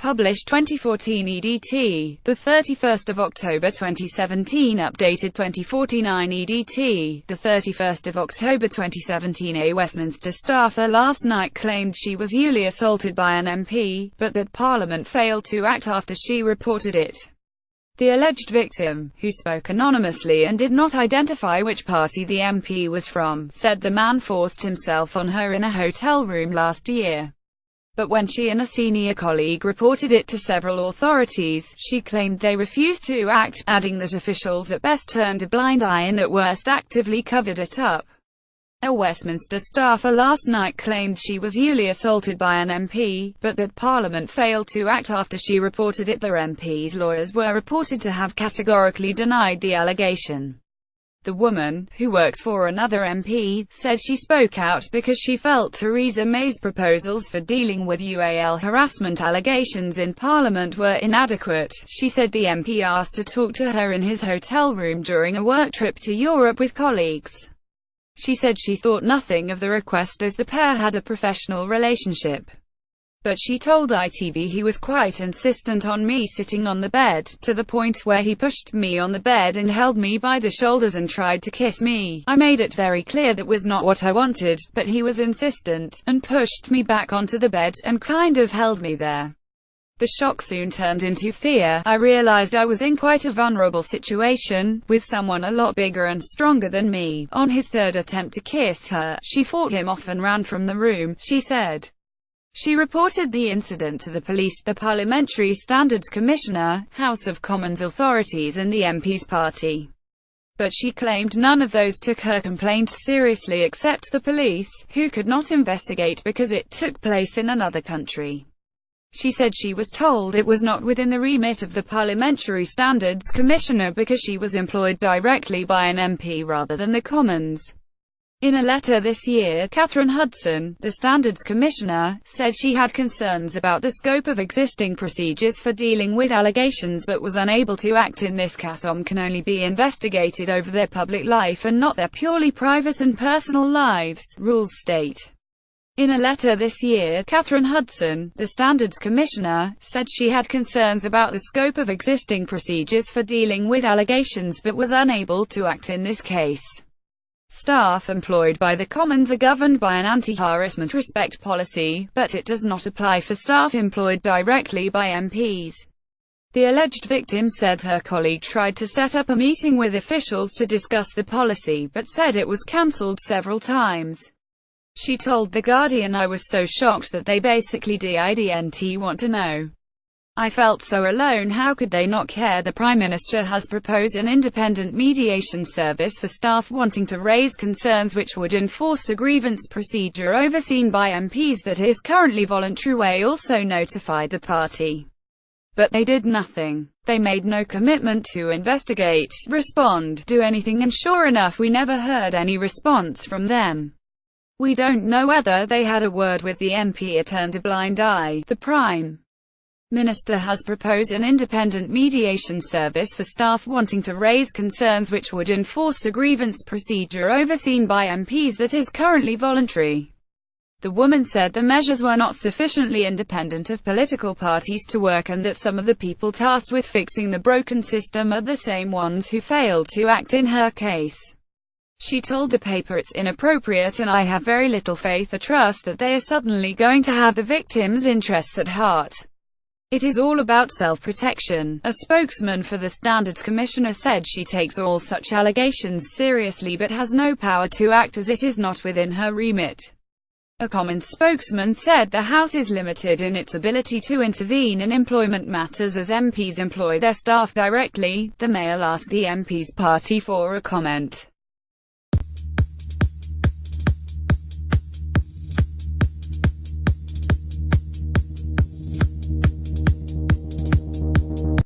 Published 2014 EDT, 31 October 2017. Updated 2049 EDT, 31 October 2017. A Westminster staffer last night claimed she was ually assaulted by an MP, but that Parliament failed to act after she reported it. The alleged victim, who spoke anonymously and did not identify which party the MP was from, said the man forced himself on her in a hotel room last year. But when she and a senior colleague reported it to several authorities, she claimed they refused to act, adding that officials at best turned a blind eye and at worst actively covered it up. A Westminster staffer last night claimed she was ually assaulted by an MP, but that Parliament failed to act after she reported it. The MP's lawyers were reported to have categorically denied the allegation. The woman, who works for another MP, said she spoke out because she felt Theresa May's proposals for dealing with ually harassment allegations in Parliament were inadequate. She said the MP asked to talk to her in his hotel room during a work trip to Europe with colleagues. She said she thought nothing of the request as the pair had a professional relationship. But she told ITV he was quite insistent on me sitting on the bed, to the point where he pushed me on the bed and held me by the shoulders and tried to kiss me. I made it very clear that was not what I wanted, but he was insistent, and pushed me back onto the bed, and kind of held me there. The shock soon turned into fear. I realized I was in quite a vulnerable situation, with someone a lot bigger and stronger than me. On his third attempt to kiss her, she fought him off and ran from the room, she said. She reported the incident to the police, the Parliamentary Standards Commissioner, House of Commons authorities and the MP's party. But she claimed none of those took her complaint seriously except the police, who could not investigate because it took place in another country. She said she was told it was not within the remit of the Parliamentary Standards Commissioner because she was employed directly by an MP rather than the Commons. In a letter this year, Catherine Hudson, the Standards Commissioner, said she had concerns about the scope of existing procedures for dealing with allegations but was unable to act in this case. Can only be investigated over their public life and not their purely private and personal lives, rules state. In a letter this year, Catherine Hudson, the Standards Commissioner, said she had concerns about the scope of existing procedures for dealing with allegations but was unable to act in this case. Staff employed by the Commons are governed by an anti-harassment respect policy, but it does not apply for staff employed directly by MPs. The alleged victim said her colleague tried to set up a meeting with officials to discuss the policy, but said it was cancelled several times. She told The Guardian, "I was so shocked that they basically didn't want to know. I felt so alone. How could they not care? The Prime Minister has proposed an independent mediation service for staff wanting to raise concerns which would enforce a grievance procedure overseen by MPs that is currently voluntary. We also notified the party. But they did nothing. They made no commitment to investigate, respond, do anything, and sure enough we never heard any response from them. We don't know whether they had a word with the MP or turned a blind eye." The Prime Minister has proposed an independent mediation service for staff wanting to raise concerns which would enforce a grievance procedure overseen by MPs that is currently voluntary. The woman said the measures were not sufficiently independent of political parties to work and that some of the people tasked with fixing the broken system are the same ones who failed to act in her case. She told the paper it's inappropriate and I have very little faith or trust that they are suddenly going to have the victims' interests at heart. It is all about self-protection. A spokesman for the Standards Commissioner said she takes all such allegations seriously but has no power to act as it is not within her remit. A Commons spokesman said the House is limited in its ability to intervene in employment matters as MPs employ their staff directly. The Mail asked the MP's party for a comment.